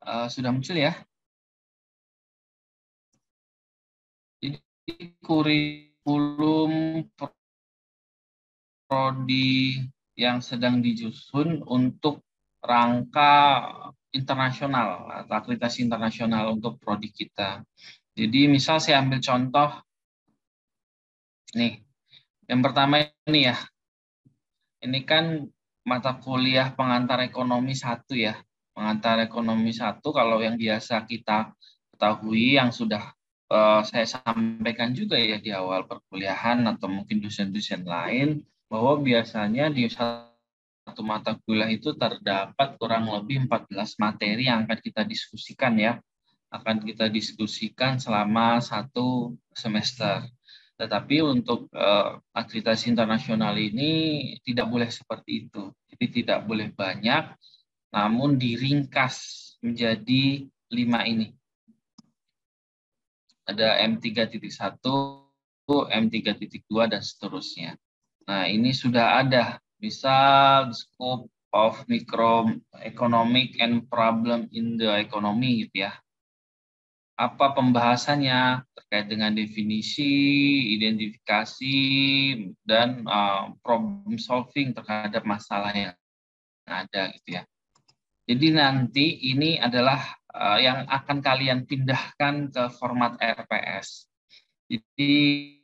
Sudah muncul ya. Jadi kurikulum prodi yang sedang disusun untuk rangka internasional atau akreditasi internasional untuk prodi kita. Jadi misal saya ambil contoh nih, yang pertama ini ya, ini kan mata kuliah pengantar ekonomi 1 ya. Pengantar ekonomi 1 kalau yang biasa kita ketahui yang sudah saya sampaikan juga ya di awal perkuliahan atau mungkin dosen-dosen lain, bahwa biasanya di satu mata kuliah itu terdapat kurang lebih 14 materi yang akan kita diskusikan ya. Akan kita diskusikan selama 1 semester. Tetapi untuk akreditasi internasional ini tidak boleh seperti itu. Jadi tidak boleh banyak, namun diringkas menjadi 5 ini. Ada M3.1, M3.2, dan seterusnya. Nah, ini sudah ada. Misal scope of microeconomic and problem in the economy gitu ya. Apa pembahasannya terkait dengan definisi, identifikasi, dan problem solving terhadap masalah yang ada gitu ya. Jadi nanti ini adalah yang akan kalian pindahkan ke format RPS. Jadi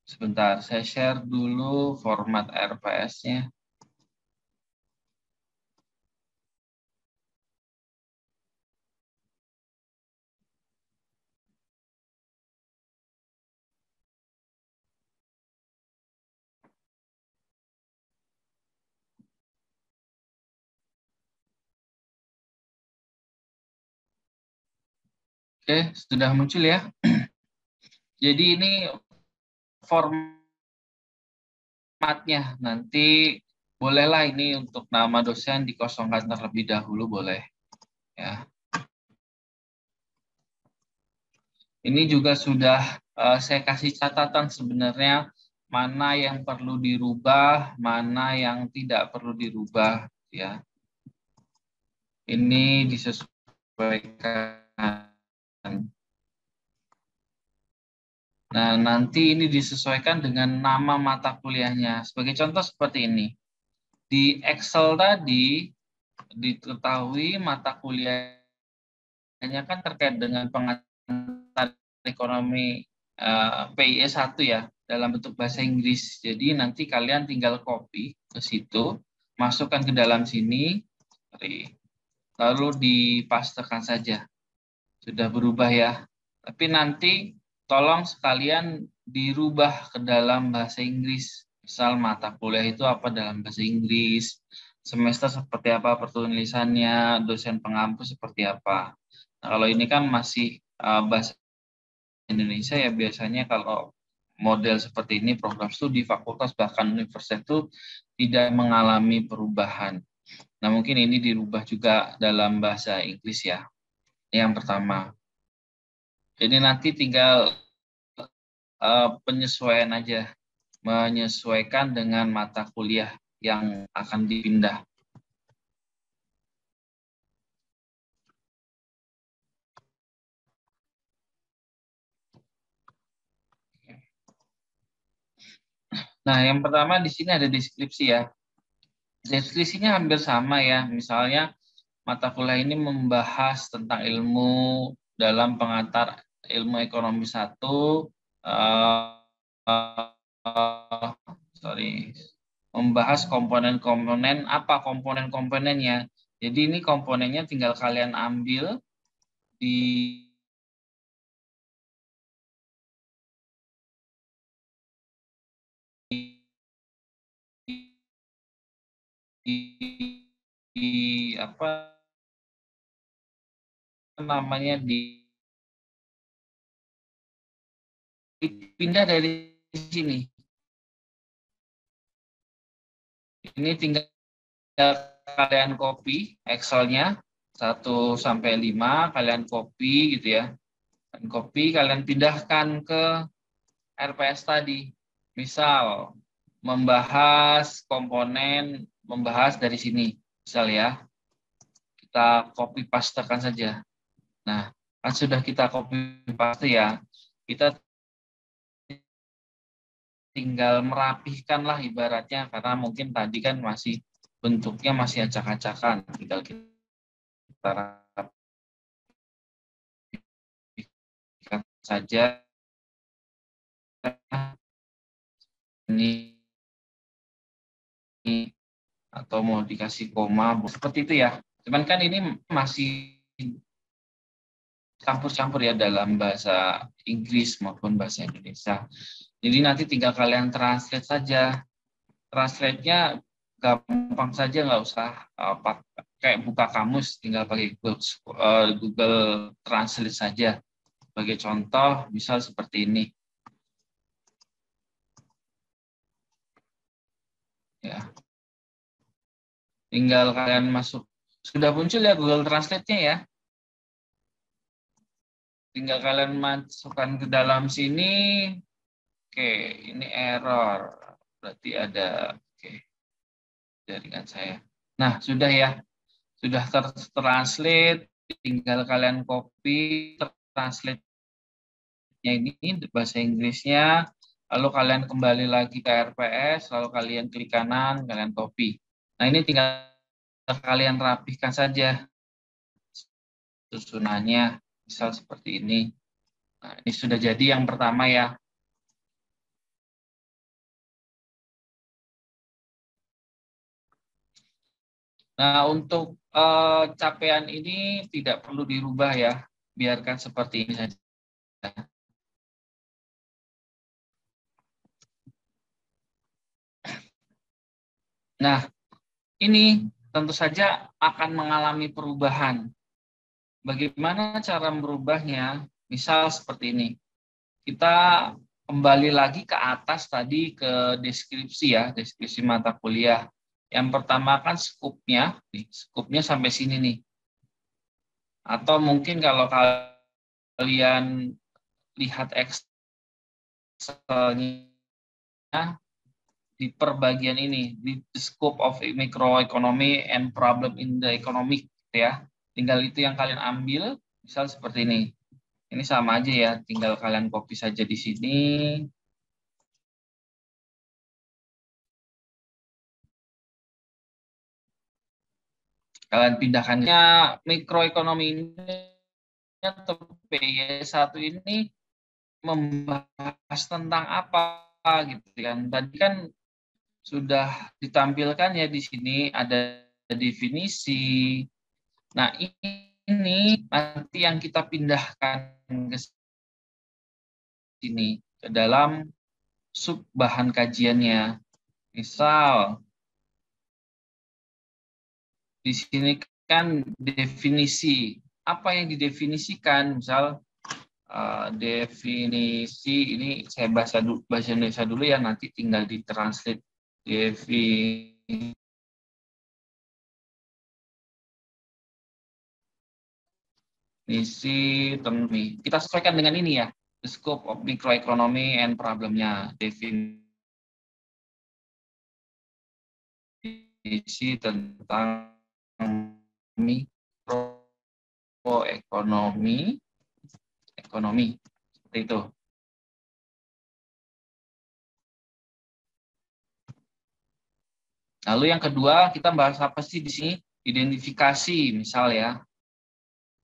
sebentar, saya share dulu format RPS-nya. Oke, sudah muncul ya. Jadi ini formatnya. Nanti bolehlah ini untuk nama dosen dikosongkan terlebih dahulu, boleh. Ya. Ini juga sudah saya kasih catatan sebenarnya mana yang perlu dirubah, mana yang tidak perlu dirubah. Ya. Ini disesuaikan. Nah, nanti ini disesuaikan dengan nama mata kuliahnya. Sebagai contoh seperti ini. Di Excel tadi diketahui mata kuliahnya kan terkait dengan pengantar ekonomi PIE 1 ya, dalam bentuk bahasa Inggris. Jadi nanti kalian tinggal copy ke situ, masukkan ke dalam sini, lalu dipastekan saja. Sudah berubah ya. Tapi nanti tolong sekalian dirubah ke dalam bahasa Inggris. Misal mata kuliah itu apa dalam bahasa Inggris, semester seperti apa penulisannya, dosen pengampu seperti apa. Nah, kalau ini kan masih bahasa Indonesia ya, biasanya kalau model seperti ini program studi, fakultas, bahkan universitas itu tidak mengalami perubahan. Nah, mungkin ini dirubah juga dalam bahasa Inggris ya. Yang pertama. Jadi nanti tinggal penyesuaian aja, menyesuaikan dengan mata kuliah yang akan dipindah. Nah, yang pertama di sini ada deskripsi ya. Deskripsinya hampir sama ya. Misalnya mata kuliah ini membahas tentang ilmu dalam pengantar ilmu ekonomi 1, membahas komponen-komponen, apa komponen-komponennya. Jadi ini komponennya tinggal kalian ambil di apa namanya dipindah dari sini. Ini tinggal kalian copy Excel-nya 1 sampai 5, kalian copy gitu ya. Dan copy kalian pindahkan ke RPS tadi. Misal membahas komponen, membahas dari sini. Misal ya. kita copy pastekan saja. Nah, kan sudah kita copy paste ya, kita tinggal merapihkan lah ibaratnya, karena mungkin tadi kan masih bentuknya masih acak-acakan, tinggal kita rapikan saja. Ini atau mau dikasih koma seperti itu ya. Cuman kan ini masih campur-campur ya dalam bahasa Inggris maupun bahasa Indonesia. Jadi nanti tinggal kalian translate saja. Translate-nya gampang saja, nggak usah kayak buka kamus, tinggal pakai Google Translate saja. Sebagai contoh, misal seperti ini. Ya. Tinggal kalian masuk. Sudah muncul ya Google Translate-nya ya. Tinggal kalian masukkan ke dalam sini. Oke, ini error. Berarti ada jaringan saya. Nah, sudah ya. Sudah tertranslate, tinggal kalian copy translate-nya ini bahasa Inggrisnya, lalu kalian kembali lagi ke RPS, lalu kalian klik kanan, kalian copy. Nah, ini tinggal kalian rapihkan saja susunannya, misal seperti ini. Nah, ini sudah jadi yang pertama ya. Nah, untuk capaian ini tidak perlu dirubah ya, biarkan seperti ini saja. Nah, ini tentu saja akan mengalami perubahan. Bagaimana cara merubahnya? Misal seperti ini. Kita kembali lagi ke atas tadi ke deskripsi ya, deskripsi mata kuliah. Yang pertama kan skupnya, skupnya sampai sini nih. Atau mungkin kalau kalian lihat Excel-nya di perbagian ini, di scope of microeconomy and problem in the economic, ya. Tinggal itu yang kalian ambil, misal seperti ini. Ini sama aja ya, tinggal kalian copy saja di sini. Kalian pindahkannya mikroekonomi ini atau PY1 ini membahas tentang apa gitu kan. Tadi kan sudah ditampilkan ya di sini ada definisi. Nah, ini nanti yang kita pindahkan ke sini ke dalam sub bahan kajiannya. Misal di sini kan definisi. Apa yang didefinisikan? Misal definisi ini saya bahasa Indonesia dulu ya, nanti tinggal ditranslate definisi. Kita sesuaikan dengan ini ya, the scope of microeconomy and problemnya. Definisi tentang mikroekonomi, seperti itu. Lalu yang kedua, kita bahas apa sih di sini? Identifikasi, misal ya.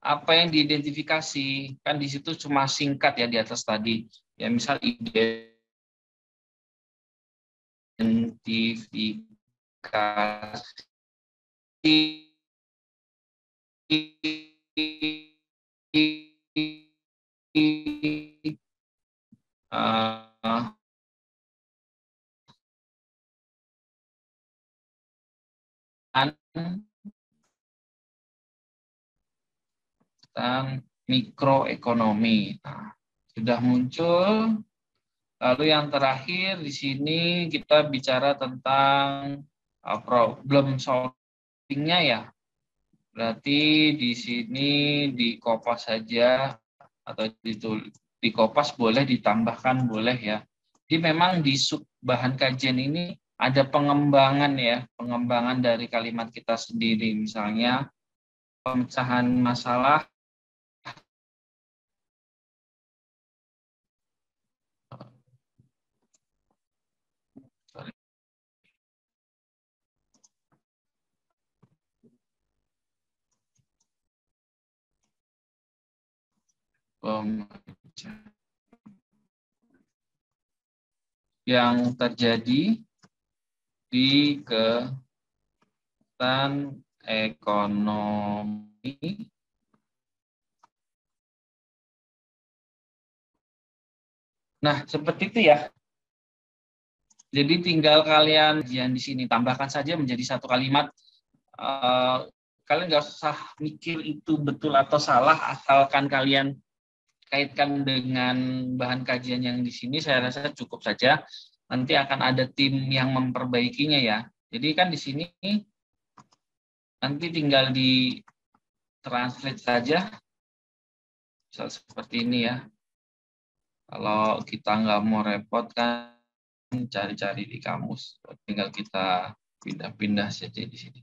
Apa yang diidentifikasi? Kan di situ cuma singkat ya di atas tadi. Ya misal identifikasi tentang mikroekonomi. Nah, sudah muncul. Lalu yang terakhir di sini kita bicara tentang problem solving-nya ya. Berarti di sini di kopas saja atau di kopas boleh, ditambahkan boleh ya. Jadi memang di sub bahan kajian ini ada pengembangan ya, pengembangan dari kalimat kita sendiri. Misalnya pemecahan masalah yang terjadi di kegiatan ekonomi. Nah, seperti itu ya. Jadi tinggal kalian di sini tambahkan saja menjadi satu kalimat. Kalian nggak usah mikir itu betul atau salah, asalkan kalian kaitkan dengan bahan kajian yang di sini, saya rasa cukup saja. Nanti akan ada tim yang memperbaikinya ya. Jadi kan di sini nanti tinggal di translate saja, seperti ini ya. Kalau kita nggak mau repot kan cari-cari di kamus, tinggal kita pindah-pindah saja di sini.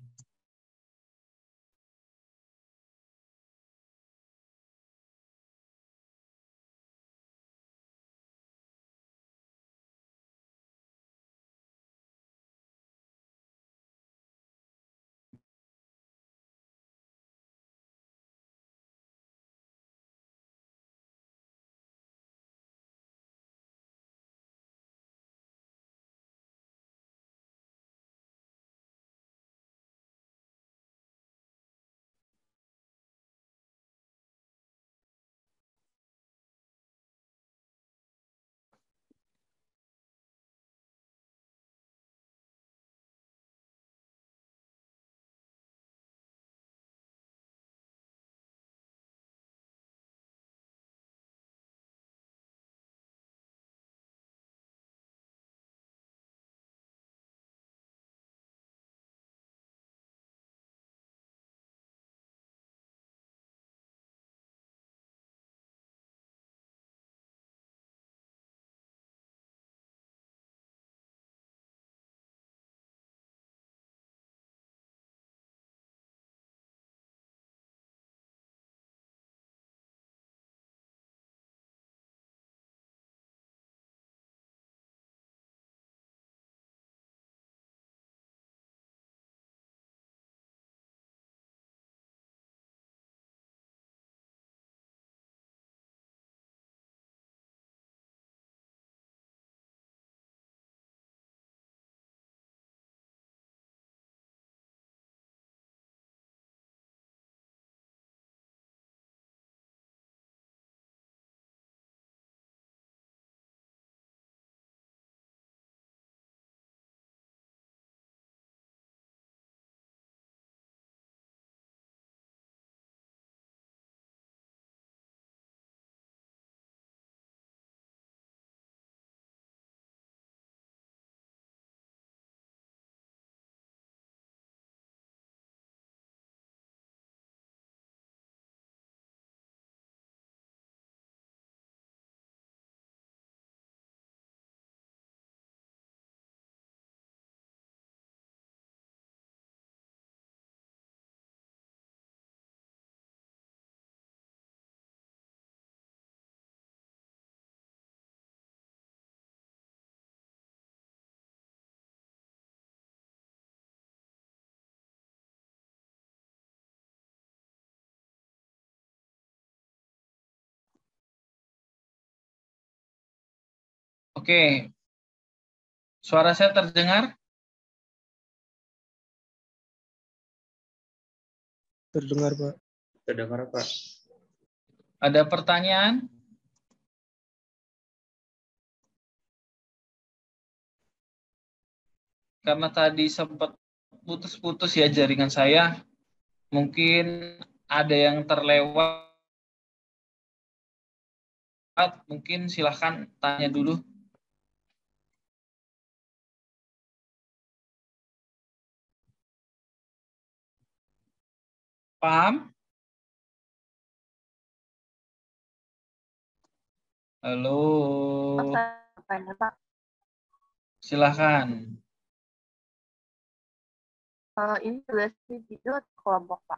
Oke, suara saya terdengar? Terdengar, Pak. Terdengar, Pak. Ada pertanyaan? Karena tadi sempat putus-putus ya jaringan saya, mungkin ada yang terlewat, mungkin silahkan tanya dulu. Paham? Halo, Pak. silahkan. Ini durasi video atau kelompok, Pak?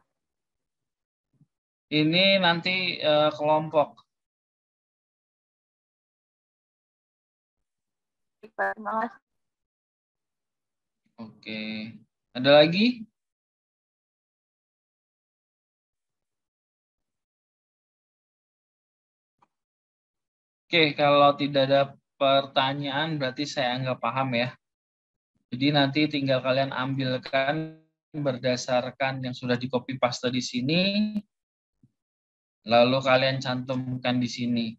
Ini nanti kelompok. Terima kasih. Oke. Ada lagi? Oke, kalau tidak ada pertanyaan berarti saya anggap paham ya. Jadi nanti tinggal kalian ambilkan berdasarkan yang sudah di copy paste di sini, lalu kalian cantumkan di sini.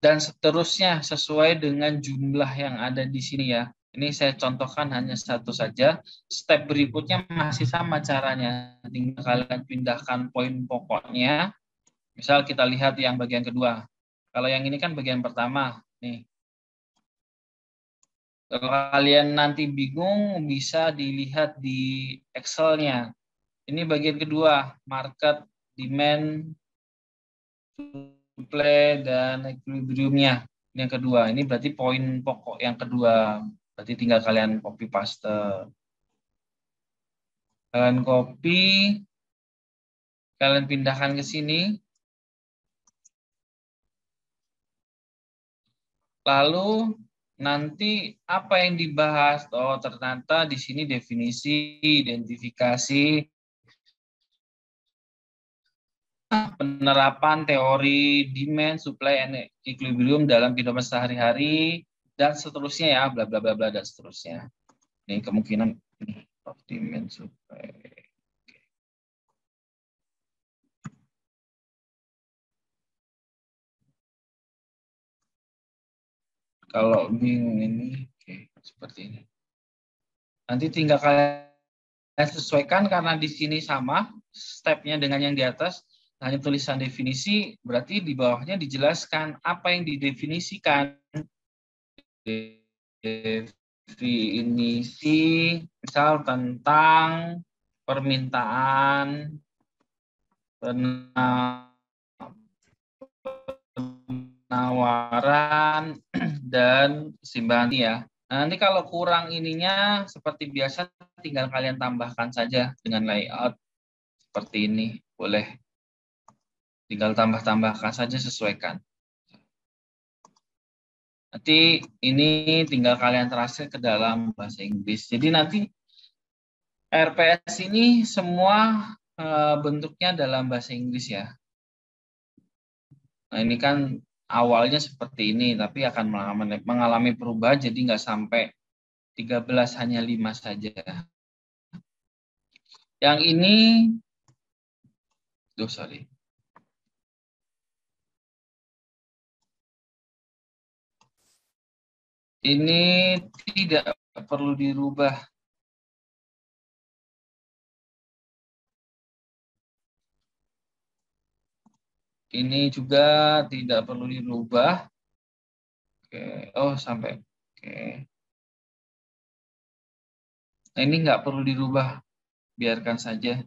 Dan seterusnya sesuai dengan jumlah yang ada di sini ya. Ini saya contohkan hanya satu saja. Step berikutnya masih sama caranya. Tinggal kalian pindahkan poin pokoknya. Misal kita lihat yang bagian kedua. Kalau yang ini kan bagian pertama. Nih. Kalau kalian nanti bingung, bisa dilihat di Excel-nya. Ini bagian kedua, market, demand, supply, dan equilibrium-nya. Ini yang kedua. Ini berarti poin pokok yang kedua. Berarti tinggal kalian copy paste. Kalian copy, kalian pindahkan ke sini. Lalu nanti apa yang dibahas? Oh, ternyata di sini definisi, identifikasi, penerapan teori demand, supply, and equilibrium dalam kehidupan sehari-hari, dan seterusnya ya, bla bla bla bla dan seterusnya. Ini kemungkinan of demand supply. Kalau bingung ini, oke, seperti ini. Nanti tinggal kalian sesuaikan karena di sini sama stepnya dengan yang di atas. Hanya tulisan definisi, berarti di bawahnya dijelaskan apa yang didefinisikan. Definisi, misal tentang permintaan, penawaran, dan keseimbangan ya. Nah, nanti kalau kurang ininya seperti biasa tinggal kalian tambahkan saja dengan layout seperti ini. Boleh tinggal tambah-tambahkan saja, sesuaikan. Nanti ini tinggal kalian translate ke dalam bahasa Inggris. Jadi nanti RPS ini semua bentuknya dalam bahasa Inggris ya. Nah ini kan awalnya seperti ini, tapi akan mengalami perubahan jadi nggak sampai 13, hanya 5 saja. Yang ini, sorry. Ini tidak perlu dirubah. Ini juga tidak perlu dirubah. Oke, oh sampai. Oke. Nah ini nggak perlu dirubah, biarkan saja.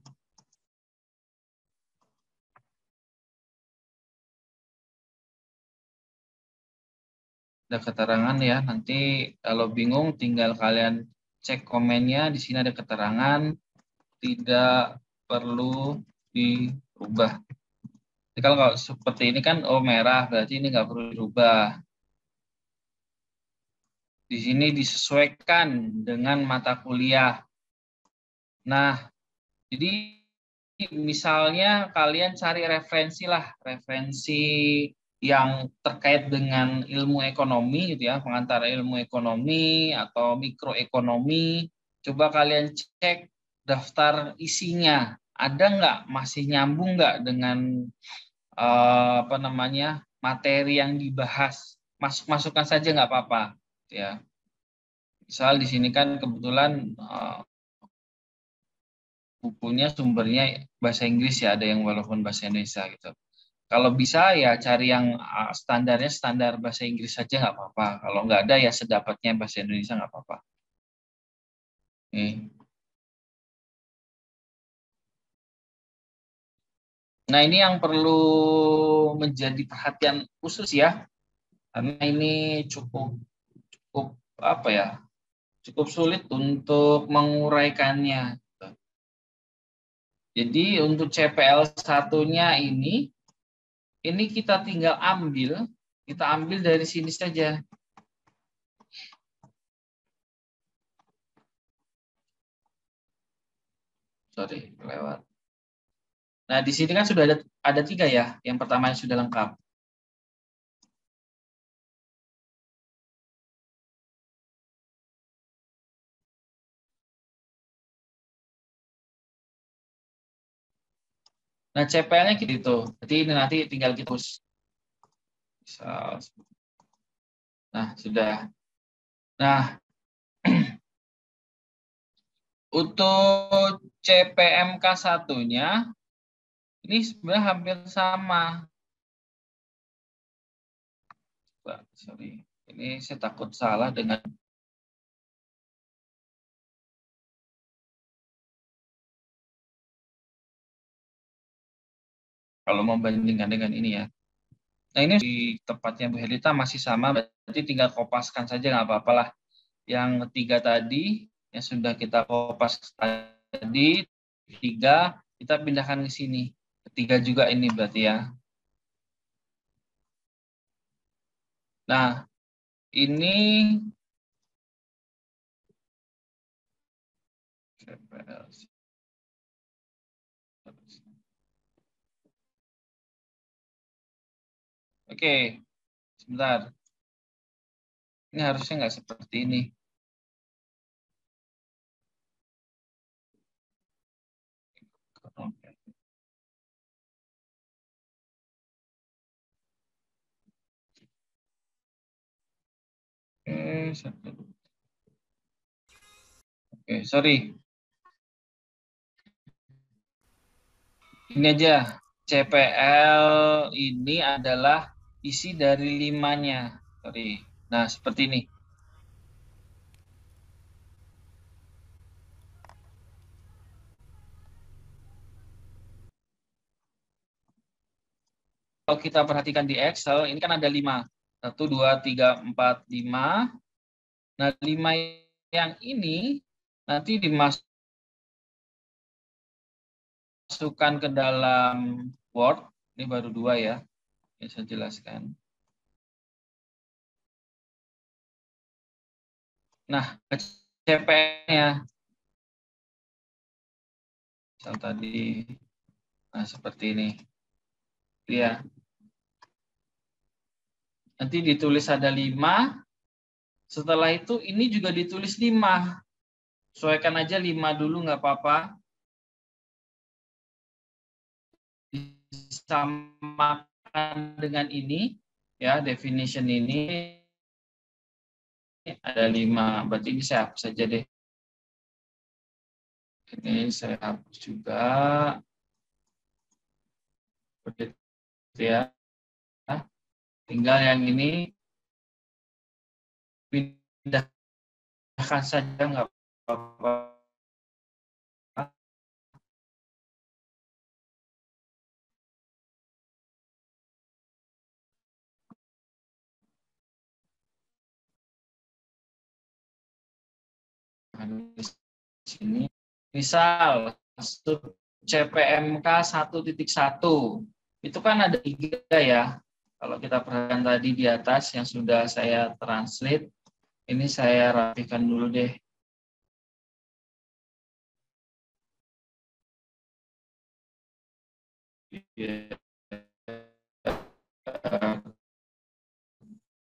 Ada keterangan ya. Nanti kalau bingung tinggal kalian cek komennya. Di sini ada keterangan, tidak perlu dirubah. Jadi kalau seperti ini kan oh merah, berarti ini nggak perlu dirubah. Di sini disesuaikan dengan mata kuliah. Nah, jadi misalnya kalian cari referensi lah, referensi yang terkait dengan ilmu ekonomi gitu ya, pengantar ilmu ekonomi atau mikroekonomi. Coba kalian cek daftar isinya, ada nggak, masih nyambung nggak dengan apa namanya materi yang dibahas. Masukkan saja nggak apa-apa, ya. Misal di sini kan kebetulan bukunya sumbernya bahasa Inggris ya, ada yang walaupun bahasa Indonesia gitu. Kalau bisa ya cari yang standarnya standar bahasa Inggris saja nggak apa-apa. Kalau nggak ada ya sedapatnya bahasa Indonesia nggak apa-apa. Nih. Nah ini yang perlu menjadi perhatian khusus ya, karena ini cukup cukup apa ya, cukup sulit untuk menguraikannya. Jadi untuk CPL satunya ini kita tinggal kita ambil dari sini saja. Sorry, lewat. Nah, di sini kan sudah ada 3 ya. Yang pertama yang sudah lengkap. Nah, CPL-nya gitu. Jadi ini nanti tinggal kita push. Nah, sudah. Nah, untuk CPMK satunya ini sebenarnya hampir sama. Sorry, ini saya takut salah dengan kalau membandingkan dengan ini ya. Nah, ini di tempatnya Bu Helita masih sama, berarti tinggal kopaskan saja nggak apa-apa lah. Yang 3 tadi yang sudah kita kopas tadi, 3 kita pindahkan ke sini. Ketiga juga ini berarti ya. Nah, ini oke, sebentar. Ini harusnya nggak seperti ini. Oke, sorry. Ini aja. CPL ini adalah isi dari 5-nya. Sorry. Nah, seperti ini. Kalau kita perhatikan di Excel, ini kan ada 5. 1, 2, 3, 4, 5. Nah, 5 yang ini nanti dimasukkan ke dalam Word. Ini baru 2 ya. Yang saya jelaskan. Nah, CPL-nya. Misal tadi. Nah, seperti ini. Ya. Nanti ditulis ada 5. Setelah itu ini juga ditulis 5. Sesuaikan aja 5 dulu nggak apa-apa. Disamakan dengan ini. Ya, definition ini ada 5. Berarti ini saya hapus saja deh. Ini saya hapus juga. Begitu ya. Tinggal yang ini pindahkan saja nggak apa-apa. Di sini misal CPMK 1.1 itu kan ada 3 ya. Kalau kita perhatikan tadi di atas yang sudah saya translate, ini saya rapikan dulu deh.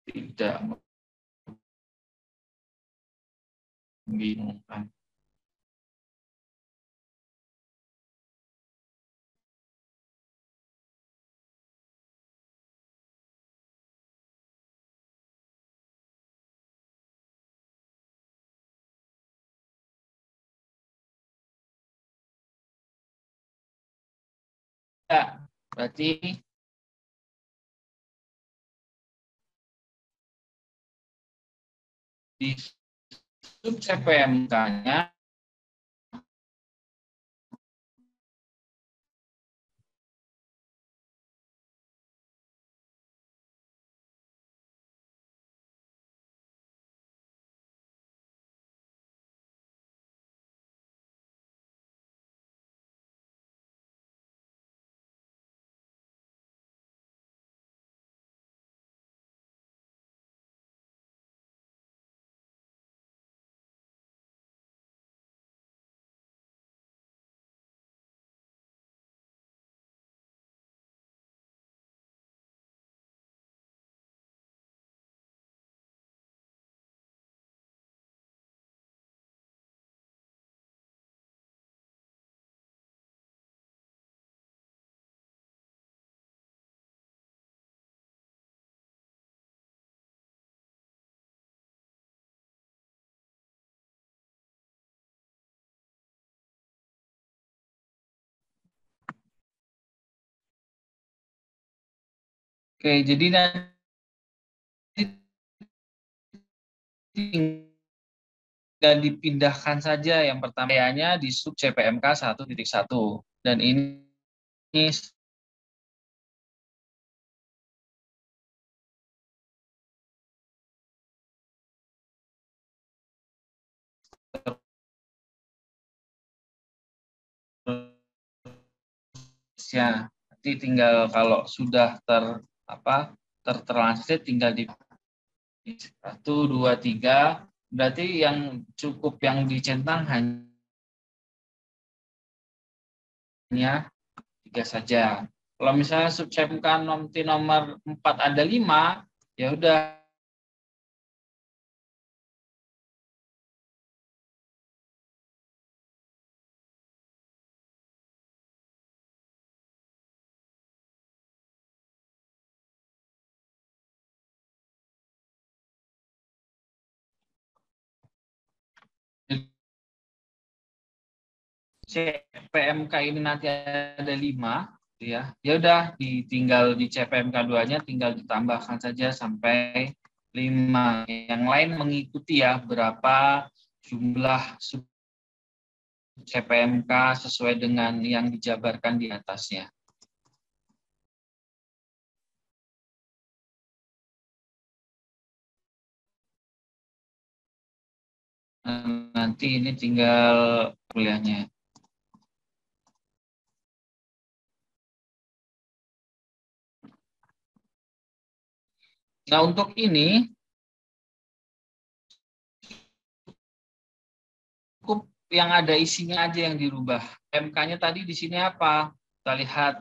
Tidak membingungkan. Ya, berarti di sub CPMK-nya Oke, jadi nanti tinggal dipindahkan saja yang pertama nya di sub CPMK 1.1 dan ini ya nanti tinggal kalau sudah tertranslate tinggal di 1, 2, 3 berarti yang cukup yang dicentang hanya 3 saja. Kalau misalnya subcapkan nanti nomor 4 ada 5 ya udah CPMK ini nanti ada 5 ya. Ya udah tinggal di CPMK 2-nya tinggal ditambahkan saja sampai 5. Yang lain mengikuti ya berapa jumlah CPMK sesuai dengan yang dijabarkan di atasnya. Nanti ini tinggal kuliahnya. Nah, untuk ini cukup yang ada isinya aja yang dirubah. MK-nya tadi di sini apa? Kita lihat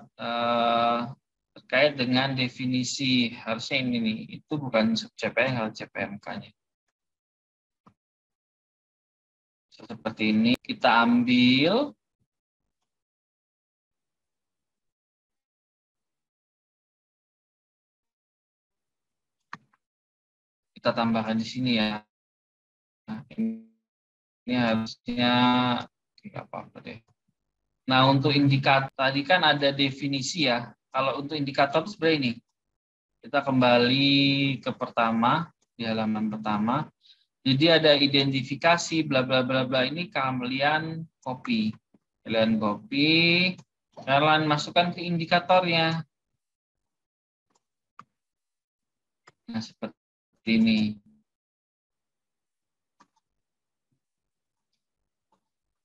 terkait dengan definisi. Harusnya ini nih, itu bukan CPM, CPMK-nya. Seperti ini, kita ambil. Kita tambahkan di sini ya. Nah, ini harusnya nggak apa-apa deh. Nah, untuk indikator tadi kan ada definisi ya. Kalau untuk indikator sebenarnya ini. Kita kembali ke pertama, di halaman pertama. Jadi ada identifikasi bla bla bla bla ini kalian copy. Kalian copy, kalian masukkan ke indikatornya. Nah, seperti ini.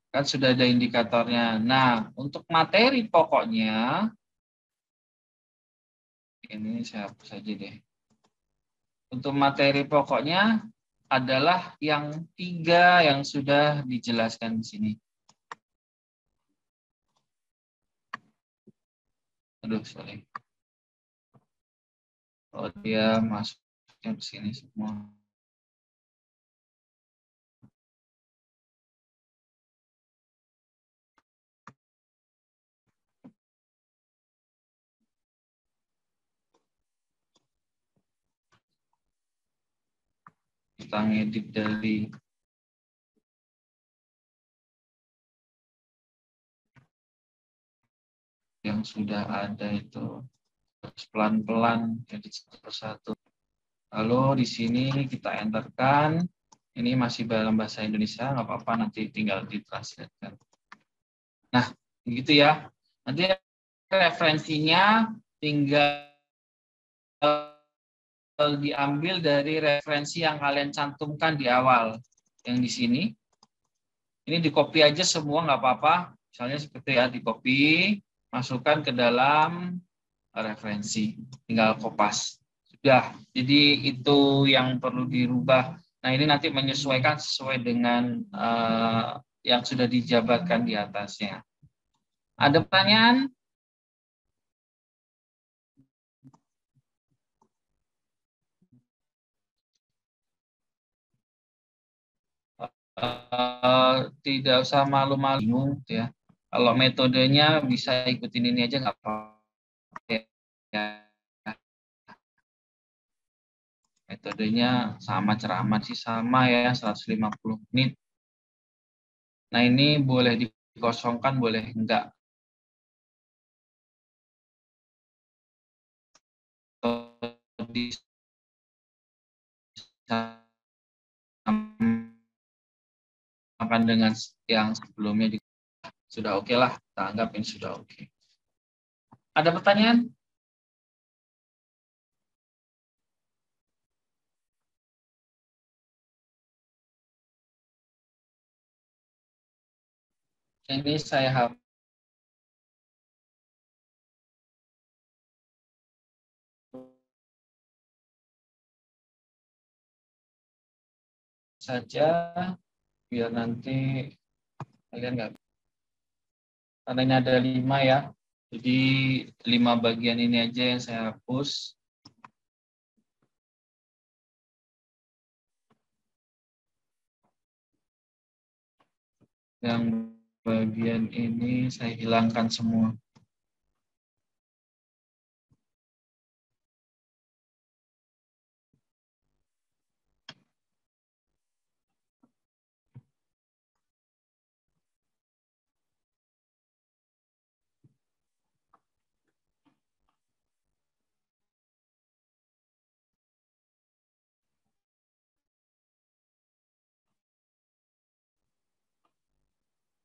Kan sudah ada indikatornya. Nah, untuk materi pokoknya, ini saya hapus saja deh. Untuk materi pokoknya adalah yang 3 yang sudah dijelaskan di sini. Aduh, sorry. Oh, dia masuknya ke sini semua. Kita ngedit dari yang sudah ada itu pelan-pelan edit satu persatu. Lalu di sini kita enterkan. Ini masih dalam bahasa Indonesia, nggak apa-apa, nanti tinggal ditranslatekan. Nah, begitu ya. Nanti referensinya tinggal diambil dari referensi yang kalian cantumkan di awal. Yang di sini. Ini di-copy aja semua, nggak apa-apa. Misalnya seperti ya, di-copy, masukkan ke dalam referensi. Tinggal kopas. Sudah. Jadi itu yang perlu dirubah. Nah, ini nanti menyesuaikan sesuai dengan yang sudah dijabarkan di atasnya. Ada pertanyaan? Tidak usah malu-malu ya. Kalau metodenya bisa ikutin ini aja nggak apa-apa ya. Metodenya sama, ceramah sih sama ya, 150 menit. Nah, ini boleh dikosongkan, boleh enggak. disamakan dengan yang sebelumnya sudah oke lah, kita anggap ini sudah oke. Ada pertanyaan? Ini saya hapus saja biar nanti kalian nggak, karena ini ada 5 ya, jadi 5 bagian ini aja yang saya hapus. Yang bagian ini saya hilangkan semua.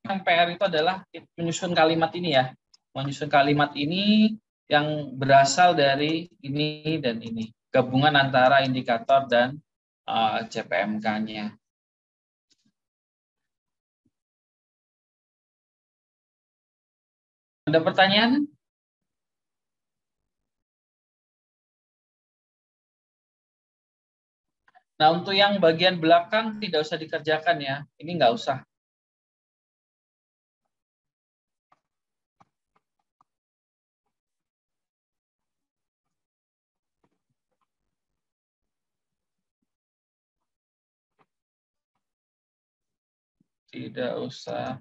Yang PR itu adalah menyusun kalimat ini ya. Menyusun kalimat ini yang berasal dari ini dan ini. Gabungan antara indikator dan CPMK-nya. Ada pertanyaan? Nah, untuk yang bagian belakang tidak usah dikerjakan ya. Ini nggak usah. Tidak usah.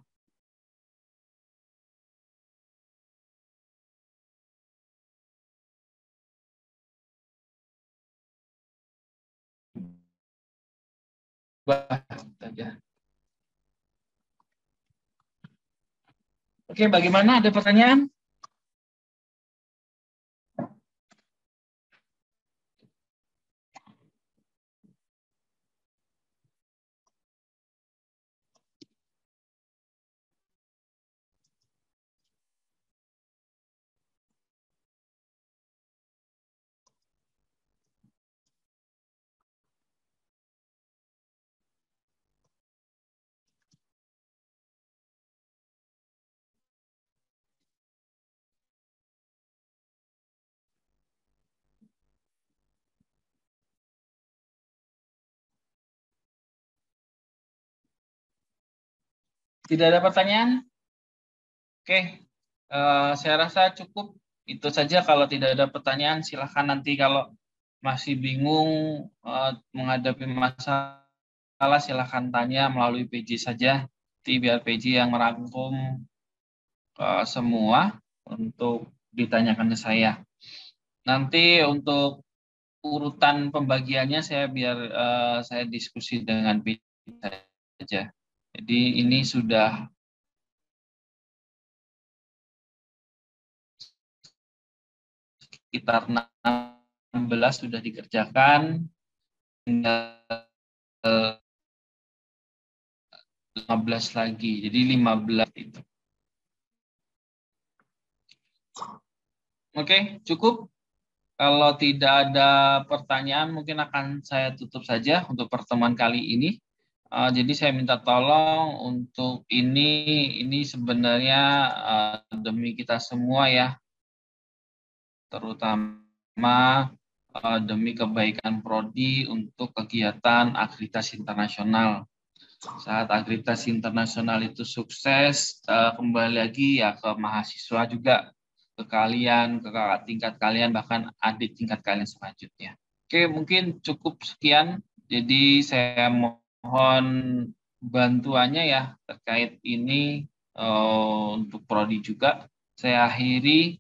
Saja. Oke, bagaimana? Ada pertanyaan? Tidak ada pertanyaan? Oke, saya rasa cukup itu saja. Kalau tidak ada pertanyaan, silahkan nanti kalau masih bingung menghadapi masalah, silahkan tanya melalui PJ saja. Nanti biar PJ yang merangkum semua untuk ditanyakan ke saya. Nanti untuk urutan pembagiannya biar saya diskusi dengan PJ saja. Jadi ini sudah sekitar 16 sudah dikerjakan, tinggal 15 lagi, jadi 15 itu. Oke, cukup. Kalau tidak ada pertanyaan, mungkin akan saya tutup saja untuk pertemuan kali ini. Jadi saya minta tolong untuk ini sebenarnya demi kita semua ya, terutama demi kebaikan Prodi untuk kegiatan akreditasi internasional. Saat akreditasi internasional itu sukses, kembali lagi ya ke mahasiswa juga, ke kalian, ke kakak tingkat kalian, bahkan adik tingkat kalian selanjutnya. Oke, mungkin cukup sekian. Jadi saya mohon bantuannya ya terkait ini untuk Prodi juga. Saya akhiri.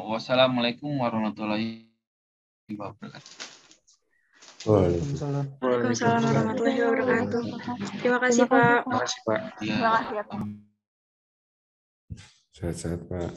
Wassalamualaikum warahmatullahi wabarakatuh. Waalaikumsalam warahmatullahi wabarakatuh. Terima kasih, Pak. Terima kasih, Pak. Terima kasih ya, Pak. Sehat-sehat, Pak.